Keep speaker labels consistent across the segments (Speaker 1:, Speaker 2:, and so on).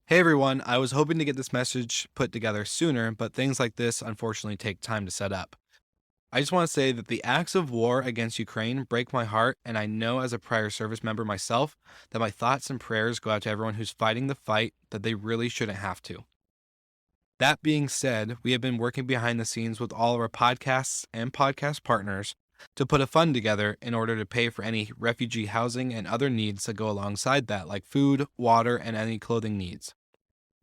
Speaker 1: Hey everyone, I was hoping to get this message put together sooner, but things like this unfortunately take time to set up. I just want to say that the acts of war against Ukraine break my heart, and I know as a prior service member myself that my thoughts and prayers go out to everyone who's fighting the fight that they really shouldn't have to. That being said, we have been working behind the scenes with all of our podcasts and podcast partners to put a fund together in order to pay for any refugee housing and other needs that go alongside that, like food, water, and any clothing needs.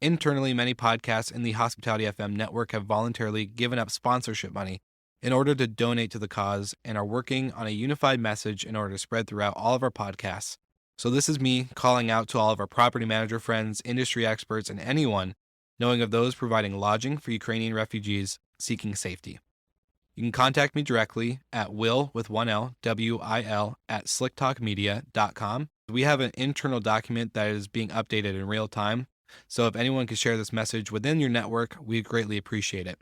Speaker 1: Internally, many podcasts in the Hospitality FM network have voluntarily given up sponsorship money in order to donate to the cause and are working on a unified message in order to spread throughout all of our podcasts. So this is me calling out to all of our property manager friends, industry experts, and anyone knowing of those providing lodging for Ukrainian refugees seeking safety. You can contact me directly at will with one L, W-I-L, at slicktalkmedia.com. We have an internal document that is being updated in real time. So if anyone could share this message within your network, we'd greatly appreciate it.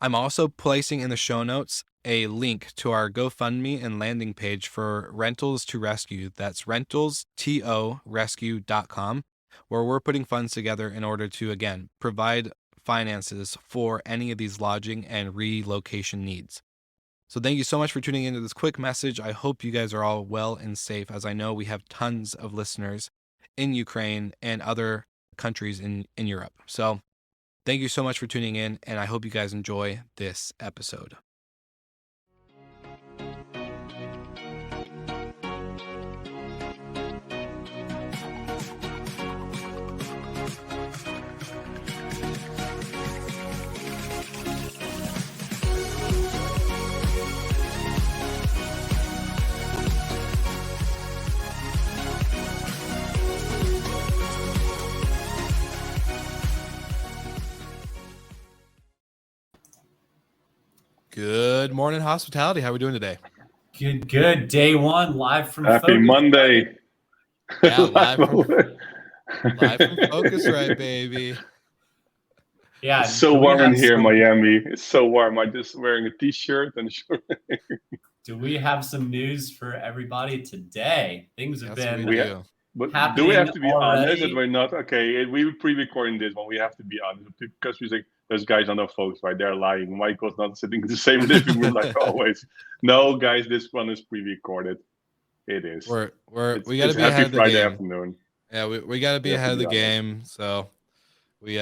Speaker 1: I'm also placing in the show notes a link to our GoFundMe and landing page for Rentals to Rescue. That's rentalstorescue.com, where we're putting funds together in order to, again, provide finances for any of these lodging and relocation needs. So thank you so much for tuning into this quick message. I hope you guys are all well and safe, as I know we have tons of listeners in Ukraine and other countries in Europe. So thank you so much for tuning in, and I hope you guys enjoy this episode. Good morning, hospitality. How are we doing today?
Speaker 2: Good. Day one, live from
Speaker 3: Happy Monday.
Speaker 1: Yeah, live from Phocuswright, baby.
Speaker 2: Yeah,
Speaker 3: it's so warm in here in Miami. It's so warm. I'm just wearing a t-shirt and a short.
Speaker 2: Do we have some news for everybody today? Things have been
Speaker 3: But do we have to be honest that we're not? Okay, we were pre-recording this one. We have to be honest because we say those guys are not folks, right? They're lying. Michael's not sitting in the same living room like always. No, guys, this one is pre-recorded. It is.
Speaker 1: We got to be ahead of the
Speaker 3: Friday
Speaker 1: game.
Speaker 3: Afternoon.
Speaker 1: Yeah, we got to be ahead of the game. So we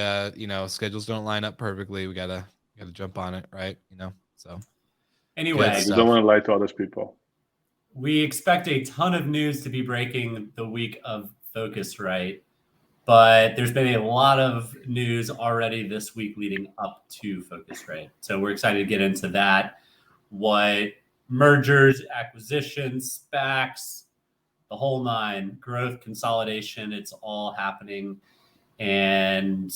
Speaker 1: schedules don't line up perfectly. We gotta jump on it, right? So
Speaker 2: anyway,
Speaker 3: I don't want to lie to other people.
Speaker 2: We expect a ton of news to be breaking the week of Phocuswright, but there's been a lot of news already this week leading up to Phocuswright. So we're excited to get into that. What mergers, acquisitions, SPACs, the whole nine, growth, consolidation, it's all happening. And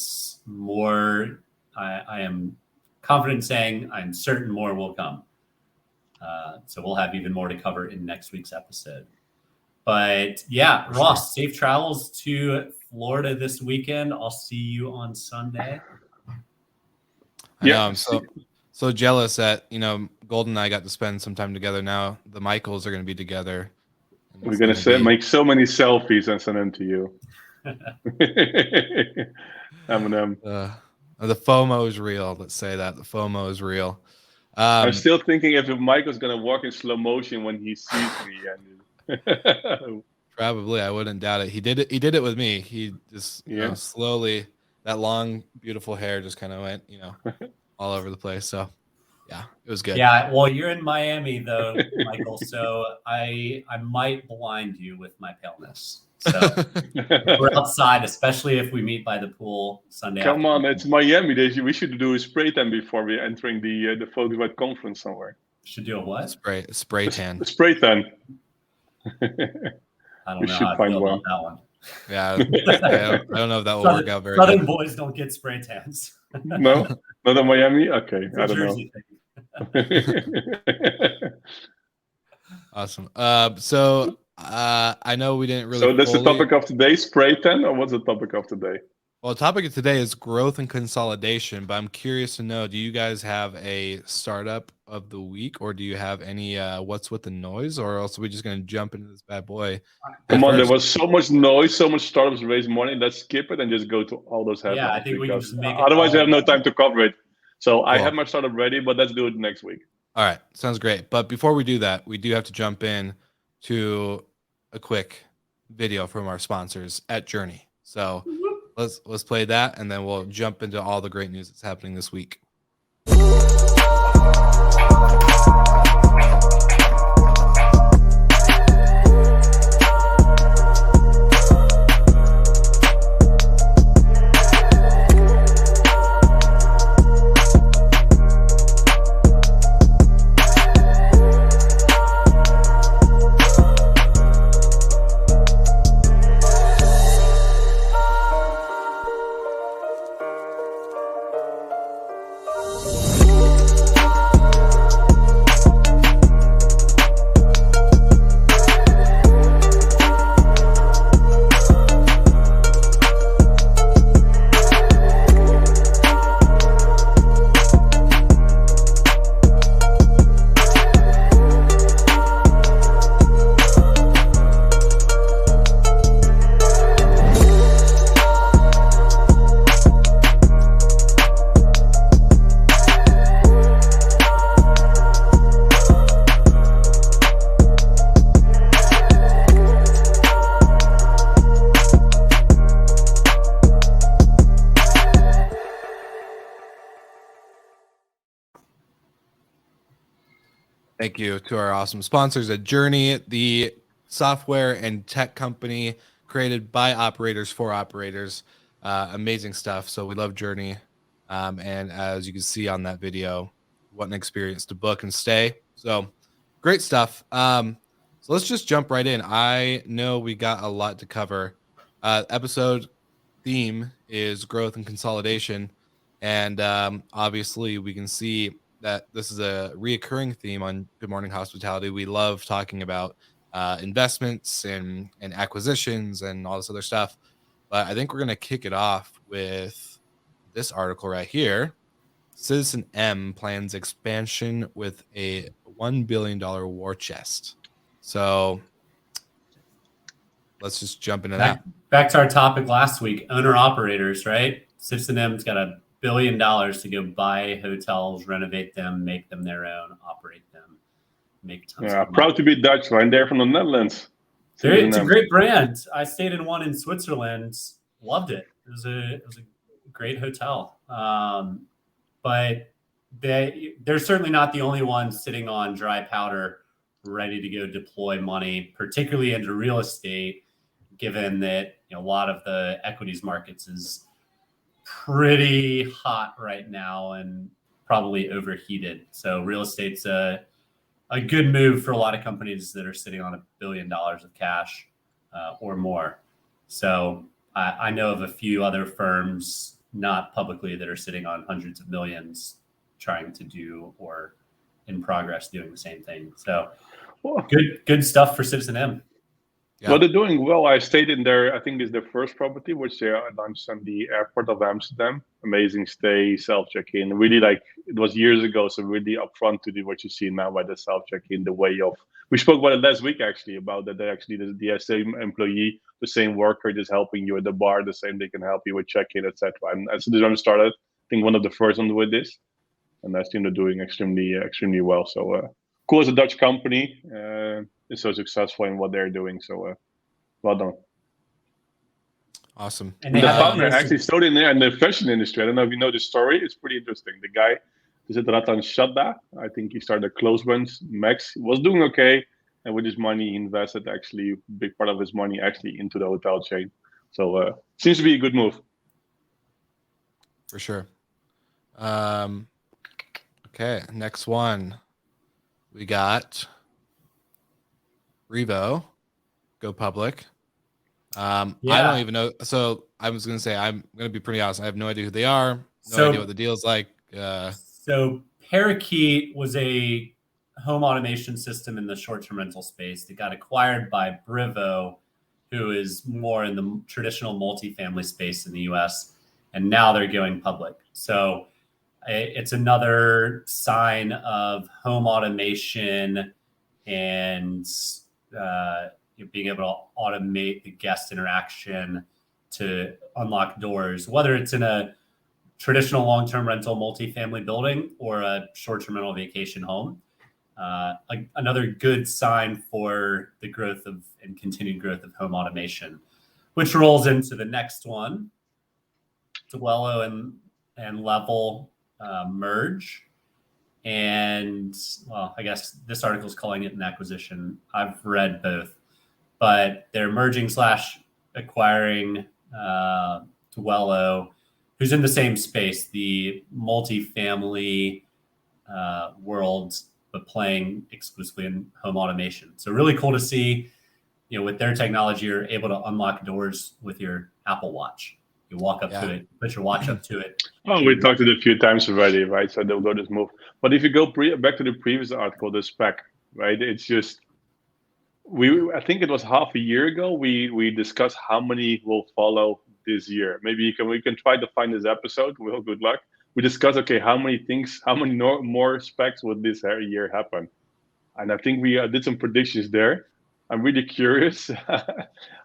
Speaker 2: more, I am confident saying, I'm certain more will come. So we'll have even more to cover in next week's episode. But yeah, Ross, safe travels to Florida this weekend. I'll see you on Sunday.
Speaker 1: I know, I'm so jealous that, Golden and I got to spend some time together. Now the Michaels are going to be together.
Speaker 3: We're going to make so many selfies and send them to you. M&M.
Speaker 1: The FOMO is real. Let's say that. The FOMO is real.
Speaker 3: I'm still thinking if Michael's going to walk in slow motion when he sees me.
Speaker 1: Probably, I wouldn't doubt it. He did it with me. He just slowly, that long, beautiful hair just kind of went, all over the place. So, yeah, it was good.
Speaker 2: Yeah, well, you're in Miami though, Michael. So I might blind you with my paleness. So we're outside, especially if we meet by the pool Sunday.
Speaker 3: Come on, it's Miami. We should do a spray tan before we're entering the Phocuswright conference somewhere.
Speaker 2: Should do a what?
Speaker 1: Spray tan.
Speaker 3: A spray tan.
Speaker 2: I don't know how I feel about that one.
Speaker 1: Yeah, I don't know if that will work out very
Speaker 2: Southern
Speaker 1: good.
Speaker 2: boys don't get spray tans.
Speaker 3: No, not in Miami. Okay, I don't know.
Speaker 1: Awesome. So I know we didn't really.
Speaker 3: So that's the topic of today: spray tan, or what's the topic of today?
Speaker 1: Well, the topic of today is growth and consolidation, but I'm curious to know, do you guys have a startup of the week, or do you have any what's with the noise, or else are we just going to jump into this bad boy?
Speaker 3: Come on, there
Speaker 1: First?
Speaker 3: was so much noise, so much startups raise money. Let's skip it and just go to all those headlines.
Speaker 2: Yeah, I think we can just make it.
Speaker 3: Otherwise, we have no time to cover it. So I
Speaker 1: Cool.
Speaker 3: have my startup ready, but let's do it next week.
Speaker 1: All right, sounds great. But before we do that, we do have to jump in to a quick video from our sponsors at Jurny. So let's play that, and then we'll jump into all the great news that's happening this week. Thank you to our awesome sponsors at Jurny, the software and tech company created by operators for operators. Amazing stuff. So we love Jurny. And as you can see on that video, what an experience to book and stay. So great stuff. So let's just jump right in. I know we got a lot to cover. Episode theme is growth and consolidation. And obviously we can see that this is a reoccurring theme on Good Morning Hospitality. We love talking about investments and acquisitions and all this other stuff. But I think we're going to kick it off with this article right here. Citizen M plans expansion with a $1 billion war chest. So let's just jump into that.
Speaker 2: Back to our topic last week, owner-operators, right? Citizen M's got $1 billion to go buy hotels, renovate them, make them their own, operate them, make tons of money.
Speaker 3: Proud to be Dutch, right? They're from the Netherlands.
Speaker 2: It's a great brand. I stayed in one in Switzerland, loved it. It was a great hotel. But they're certainly not the only ones sitting on dry powder, ready to go deploy money, particularly into real estate, given that a lot of the equities markets is pretty hot right now and probably overheated. So real estate's a good move for a lot of companies that are sitting on $1 billion of cash or more. So I know of a few other firms, not publicly, that are sitting on hundreds of millions trying to do or in progress doing the same thing. So good stuff for Citizen M.
Speaker 3: Yeah. Well, they're doing well. I stayed in there. I think it's their first property, which they launched on the airport of Amsterdam. Amazing stay, self check-in. Really, like, it was years ago, so really upfront to do what you see now by the self check-in. The way of, we spoke about it last week actually, about that they actually the same employee, the same worker, just helping you at the bar, the same they can help you with check-in, etc. And as the one started, I think one of the first ones with this, and I think they're doing extremely well. So cool as a Dutch company. Is so successful in what they're doing. So well done.
Speaker 1: Awesome.
Speaker 3: And the founder actually started in the fashion industry. I don't know if you know the story. It's pretty interesting. The guy, is it Ratan Shadda? I think he started a clothes brand. Max was doing okay. And with his money, he invested actually a big part of his money actually into the hotel chain. So seems to be a good move.
Speaker 1: For sure. Okay, next one. We got Revo, go public. I don't even know. So I was going to say, I'm going to be pretty honest. I have no idea who they are. No idea what the deal is like.
Speaker 2: So Parakeet was a home automation system in the short-term rental space that got acquired by Brivo, who is more in the traditional multifamily space in the US. and now they're going public. So it's another sign of home automation and being able to automate the guest interaction to unlock doors, whether it's in a traditional long-term rental multifamily building or a short-term rental vacation home. Another good sign for the growth of and continued growth of home automation, which rolls into the next one. Dwello and Level merge. And well, I guess this article is calling it an acquisition. I've read both, but they're merging / acquiring Dwello, who's in the same space, the multifamily world, but playing exclusively in home automation. So really cool to see, with their technology, you're able to unlock doors with your Apple Watch. You walk up to it, put your watch up to it.
Speaker 3: Oh, we talked it a few times already, right? So they'll go this move. But if you go back to the previous article, the spec, right? It's just, I think it was half a year ago, we discussed how many will follow this year. Maybe we can try to find this episode. Well, good luck. We discussed, okay, how many more specs would this year happen? And I think we did some predictions there. I'm really curious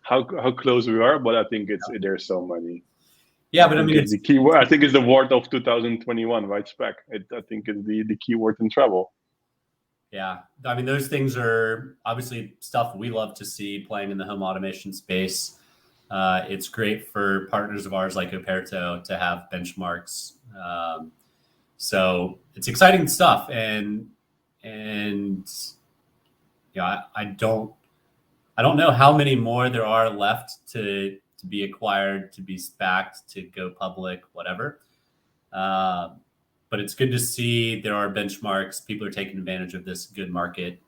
Speaker 3: how close we are, but I think there's so many.
Speaker 2: Yeah, but I mean,
Speaker 3: it's the key word. I think it's the word of 2021, right? Spec. I think it's the key word in travel.
Speaker 2: Yeah, I mean, those things are obviously stuff we love to see playing in the home automation space. It's great for partners of ours like Operto to have benchmarks. So it's exciting stuff, and I don't know how many more there are left to be acquired, to be SPAC'd, to go public, whatever. But it's good to see there are benchmarks. People are taking advantage of this good market.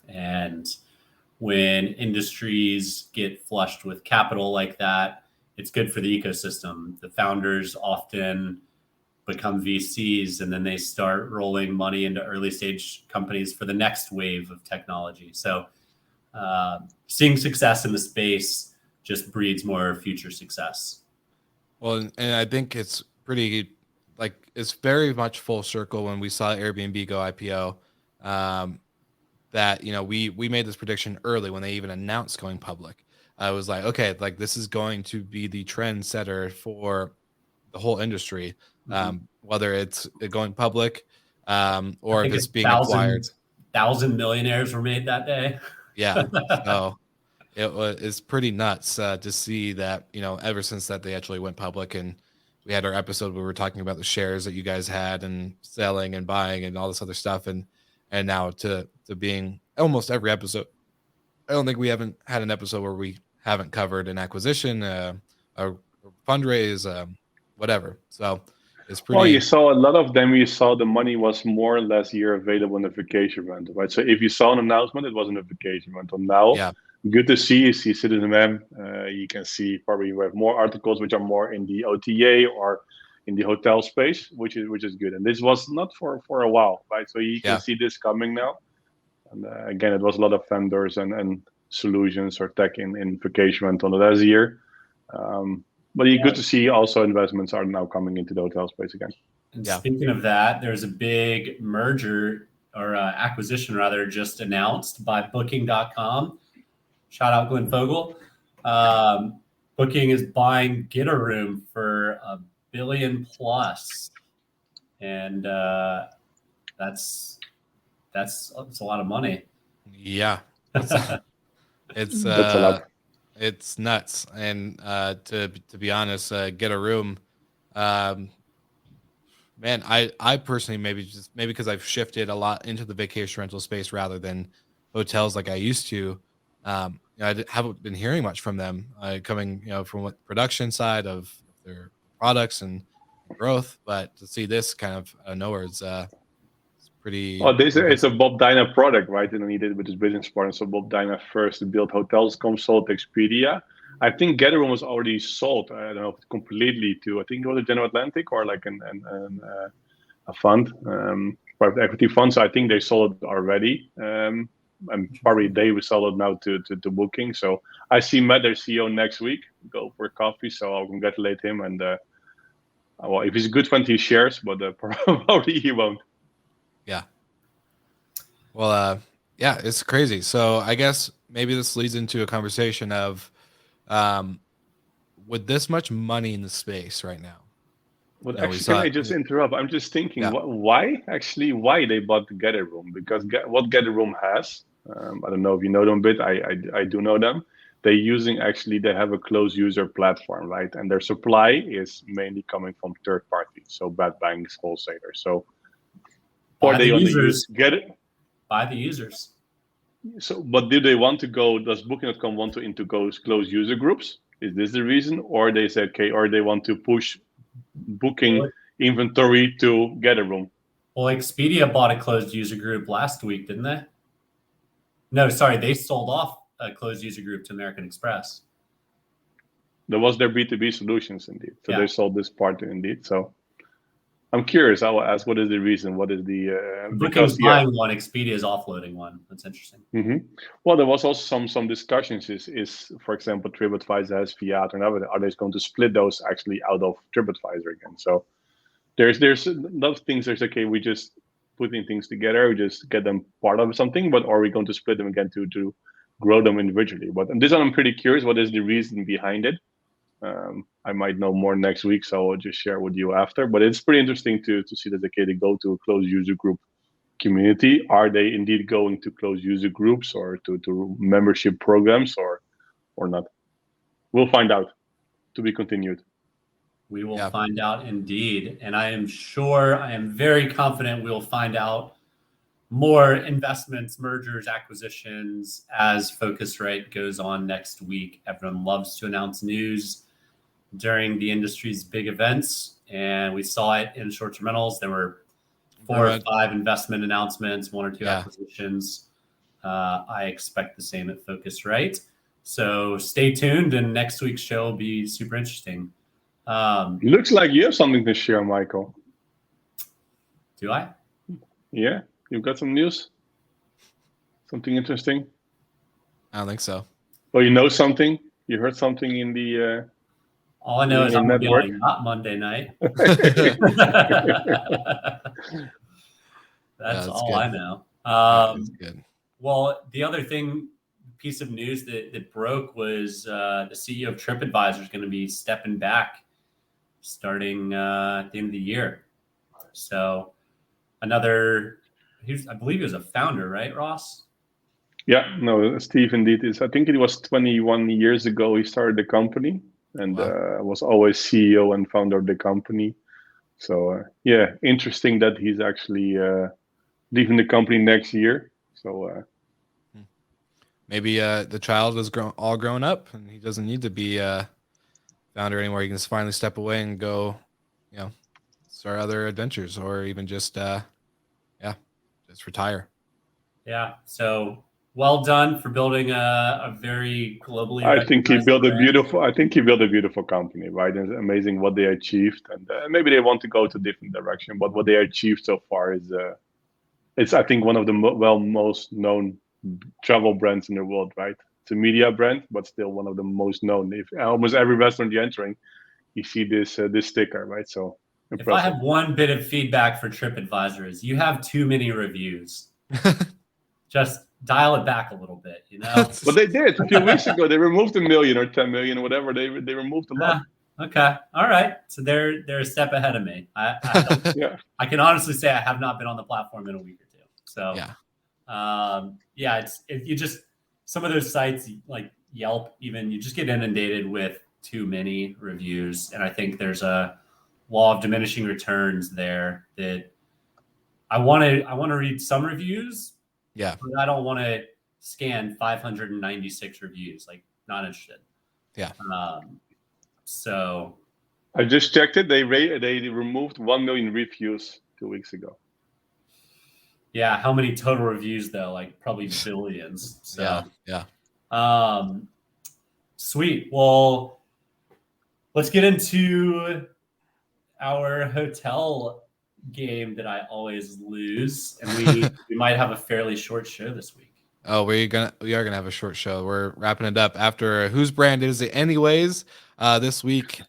Speaker 2: And when industries get flushed with capital like that, it's good for the ecosystem. The founders often become VCs, and then they start rolling money into early stage companies for the next wave of technology. So seeing success in the space just breeds more future success.
Speaker 1: Well, and I think it's pretty, it's very much full circle when we saw Airbnb go IPO, that, we made this prediction early when they even announced going public. I was like, okay, this is going to be the trend setter for the whole industry, whether it's going public or if it's being acquired.
Speaker 2: 1,000 millionaires were made that day.
Speaker 1: Yeah. So it's pretty nuts to see that, ever since that they actually went public, and we had our episode where we were talking about the shares that you guys had and selling and buying and all this other stuff. And now to being almost every episode, I don't think we haven't had an episode where we haven't covered an acquisition, a fundraise, whatever. So it's pretty.
Speaker 3: Well, you saw a lot of them. You saw the money was more or less here available in the vacation rental, right? So if you saw an announcement, it wasn't a vacation rental. Now, good to see. You see Citizen M. You can see probably we have more articles which are more in the OTA or in the hotel space, which is good. And this was not for a while, right? So you can see this coming now. And again, it was a lot of vendors and solutions or tech in vacation rental last year. But it's good to see also investments are now coming into the hotel space again.
Speaker 2: And speaking of that, there's a big merger or acquisition rather just announced by Booking.com. Shout out Glenn Fogel. Booking is buying Get a Room for $1 billion plus, and that's a lot of money.
Speaker 1: Yeah, it's
Speaker 3: that's a lot.
Speaker 1: It's nuts. And to be honest, Get a Room, man, I personally maybe because I've shifted a lot into the vacation rental space rather than hotels like I used to. I haven't been hearing much from them coming, from what production side of their products and growth. But to see this kind of nowhere is pretty.
Speaker 3: Well, it's a Bob Dyna product, right? And he did it with his business partner. So Bob Dyna first built hotels, Consult, Expedia. I think Get a Room was already sold. I don't know if completely to. I think it was a General Atlantic or like a fund, private equity fund. So I think they sold it already. And probably they will sell it now to Booking. So I see Matt, their CEO, next week. Go for coffee. So I'll congratulate him and Well, if he's good when he shares, but probably he won't.
Speaker 1: Yeah. Well, yeah, it's crazy. So I guess maybe this leads into a conversation of, with this much money in the space right now.
Speaker 3: But
Speaker 1: We
Speaker 3: actually, can
Speaker 1: saw.
Speaker 3: I just interrupt? I'm just thinking,
Speaker 1: Yeah.
Speaker 3: why they bought Gather Room? Because what Gather Room has, I don't know if you know them a bit. I do know them. They have a closed user platform, right? And their supply is mainly coming from third parties, so bad banks, wholesalers. So, or
Speaker 2: By
Speaker 3: they
Speaker 2: the
Speaker 3: want to
Speaker 2: users.
Speaker 3: use Get it.
Speaker 2: By the users.
Speaker 3: So, but do they want to go? Does Booking.com want to into closed user groups? Is this the reason, or they say okay, or they want to push booking inventory to Gather Room?
Speaker 2: Well, Expedia bought a closed user group last week, didn't they? No, sorry, they sold off a closed user group to American Express.
Speaker 3: That was their B2B solutions, indeed. So
Speaker 2: Yeah.
Speaker 3: they sold this part indeed. So I'm curious. I will ask, what is the reason? What is the
Speaker 2: Booking's buying one, Expedia is offloading one. That's interesting.
Speaker 3: Mm-hmm. Well, there was also some discussions. Is for example, TripAdvisor has Fiat, and are they going to split those actually out of TripAdvisor again? So there's a lot of things. There's okay, we just putting things together, we just get them part of something, but are we going to split them again to grow them individually? But and this one I'm pretty curious. What is the reason behind it? I might know more next week, so I'll just share with you after. But it's pretty interesting to see that okay, they go to a closed user group community. Are they indeed going to closed user groups or to membership programs or not? We'll find out. To be continued.
Speaker 2: We will find out indeed. And I am very confident we'll find out more investments, mergers, acquisitions as Phocuswright goes on next week. Everyone loves to announce news during the industry's big events. And we saw it in short-term rentals. There were 4 or 5 investment announcements, 1 or 2 acquisitions. I expect the same at Phocuswright. So stay tuned, and next week's show will be super interesting.
Speaker 3: Looks like you have something to share, Michael.
Speaker 2: Do I?
Speaker 3: Yeah, you've got some news? Something interesting?
Speaker 1: I don't think so.
Speaker 3: Well, you know something? You heard something in the...
Speaker 2: All I know is I'm going to be on a yacht Monday night. That's all good. I know.
Speaker 1: That's good.
Speaker 2: Well, the other piece of news that broke was the CEO of TripAdvisor is going to be stepping back starting at the end of the year. So I believe he was a founder, right, Ross?
Speaker 3: Yeah, no, Steve indeed is. I think it was 21 years ago he started the company and was always CEO and founder of the company. So yeah, interesting that he's actually leaving the company next year. So
Speaker 1: maybe the child is all grown up and he doesn't need to be founder anymore. He can just finally step away and go, start other adventures, or even just just retire.
Speaker 2: Yeah. So well done for building a very globally.
Speaker 3: I think he built a beautiful company, right? And it's amazing what they achieved, and maybe they want to go to a different direction. But what they achieved so far is, it's I think one of the most known travel brands in the world, right? It's a media brand, but still one of the most known. If almost every restaurant you're entering, you see this sticker, right? So impressive.
Speaker 2: If I have one bit of feedback for TripAdvisor is you have too many reviews. Just dial it back a little bit,
Speaker 3: But they did a few weeks ago. They removed 1 million or 10 million or whatever. They removed a lot.
Speaker 2: Okay, all right. So they're a step ahead of me. I can honestly say I have not been on the platform in a week or two. So you just some of those sites like Yelp, even you just get inundated with too many reviews, and I think there's a law of diminishing returns there that I want to read some reviews.
Speaker 1: Yeah.
Speaker 2: But I don't want to scan 596 reviews. Like, not interested.
Speaker 1: Yeah.
Speaker 2: So
Speaker 3: I just checked it. They removed 1 million reviews 2 weeks ago.
Speaker 2: Yeah. How many total reviews though? Like probably billions. So
Speaker 1: yeah.
Speaker 2: Sweet. Well, let's get into our hotel game that I always lose, and we might have a fairly short show this week.
Speaker 1: Oh, we are gonna have a short show. We're wrapping it up after whose brand is it anyways? This week,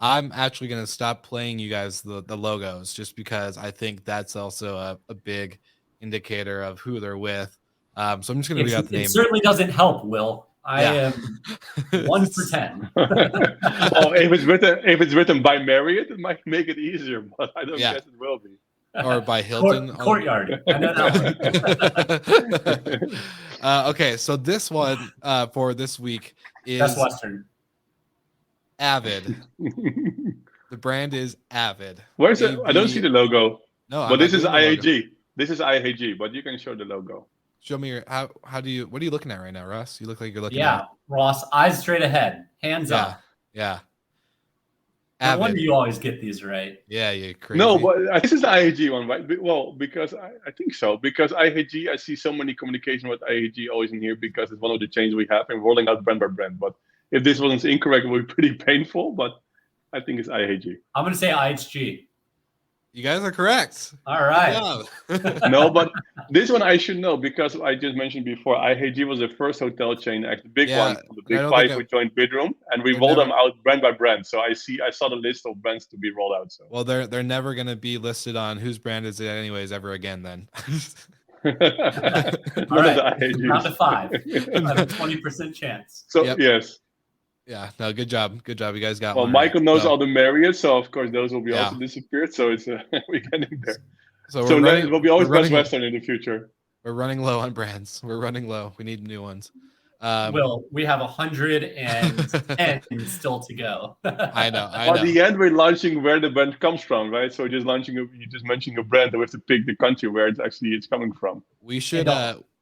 Speaker 1: I'm actually going to stop playing you guys the logos just because I think that's also a big indicator of who they're with. So I'm just going to read out the name.
Speaker 2: It certainly doesn't help, Will. I
Speaker 1: Yeah.
Speaker 2: am 1 for 10.
Speaker 3: Oh, if it's written by Marriott, it might make it easier, but I don't
Speaker 1: Yeah.
Speaker 3: guess it will be.
Speaker 1: Or by Hilton.
Speaker 2: Courtyard. I know that one.
Speaker 1: Okay, so this one for this week is
Speaker 2: Best Western.
Speaker 1: Avid. The brand is Avid.
Speaker 3: Where's it? I don't see the logo.
Speaker 1: No,
Speaker 3: but this is IAG. This is IAG, but you can show the logo.
Speaker 1: Show me your what are you looking at right now, Russ? You look like you're looking
Speaker 2: Yeah,
Speaker 1: at
Speaker 2: Ross, eyes straight ahead, hands up.
Speaker 1: Yeah.
Speaker 2: No wonder you always get these right.
Speaker 1: Yeah, you're crazy.
Speaker 3: No, but this is the IAG one, right? Well, because I think so. Because IAG, I see so many communication with IAG always in here because it's one of the chains we have and rolling out brand by brand. But if this was incorrect, it would be pretty painful. But I think it's IAG.
Speaker 2: I'm going to say IHG.
Speaker 1: You guys are correct.
Speaker 2: All right.
Speaker 3: No, but this one I should know because I just mentioned before, IHG was the first hotel chain, the big one, the big five who joined Bidroom, and we rolled them out brand by brand. So I saw the list of brands to be rolled out. So
Speaker 1: well, they're never going to be listed on whose brand is it anyways ever again then.
Speaker 2: All right. Round to 5. I have a 20% chance.
Speaker 3: So yes.
Speaker 1: Yeah, no, good job. You guys got
Speaker 3: one. Well, Michael knows all the Marriott, so of course those will be also disappeared. So it's we're getting there. So then it will be always Best Western in the future.
Speaker 1: We're running low on brands. We're running low. We need new ones.
Speaker 2: Will, we have 110 still to go.
Speaker 1: I know.
Speaker 3: At the end, we're launching where the brand comes from, right? So you just mentioning a brand, and we have to pick the country where it's coming from.
Speaker 1: We should.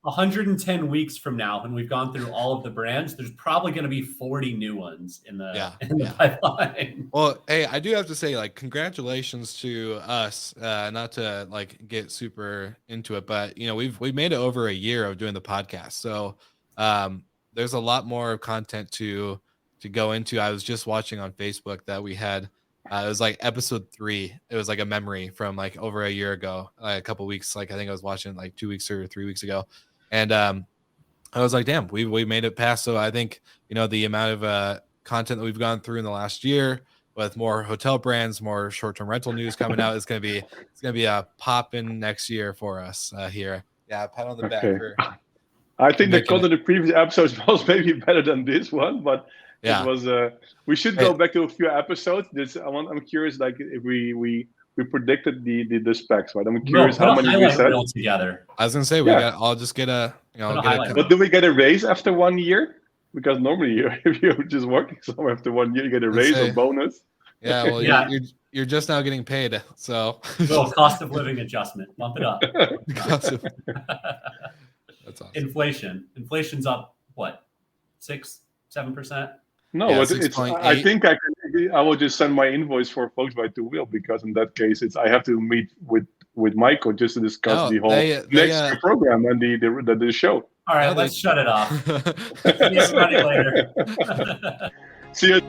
Speaker 2: 110 weeks from now, when we've gone through all of the brands, there's probably going to be 40 new ones in the pipeline.
Speaker 1: Well, hey, I do have to say, like, congratulations to us. Not to get super into it, but we've made it over a year of doing the podcast, so there's a lot more content to go into. I was just watching on Facebook that we had. It was like episode 3. It was like a memory from over a year ago, a couple weeks. I think I was watching 2 weeks or 3 weeks ago. And I was like, damn, we made it past. So I think, the amount of content that we've gone through in the last year with more hotel brands, more short-term rental news coming out, it's going to be a pop-in next year for us here. Yeah, pat on the back.
Speaker 3: I think the content of the previous episodes was maybe better than this one, but it was. We should go back to a few episodes. I'm curious, if we predicted the specs, right? I'm curious how many we said
Speaker 2: together.
Speaker 1: I was gonna say I'll just get a
Speaker 3: But do we get a raise after 1 year? Because normally, if you're just working somewhere after 1 year, you get a raise or bonus.
Speaker 1: Yeah, well, you're just now getting paid, so
Speaker 2: cost of living adjustment, bump it up.
Speaker 1: That's awesome.
Speaker 2: Inflation's up what, 6-7%?
Speaker 3: No, I think I will just send my invoice for Phocuswright to Will, because in that case I have to meet with Michael just to discuss the whole next program and the show.
Speaker 2: All right, let's shut it off. See you later.
Speaker 3: See you.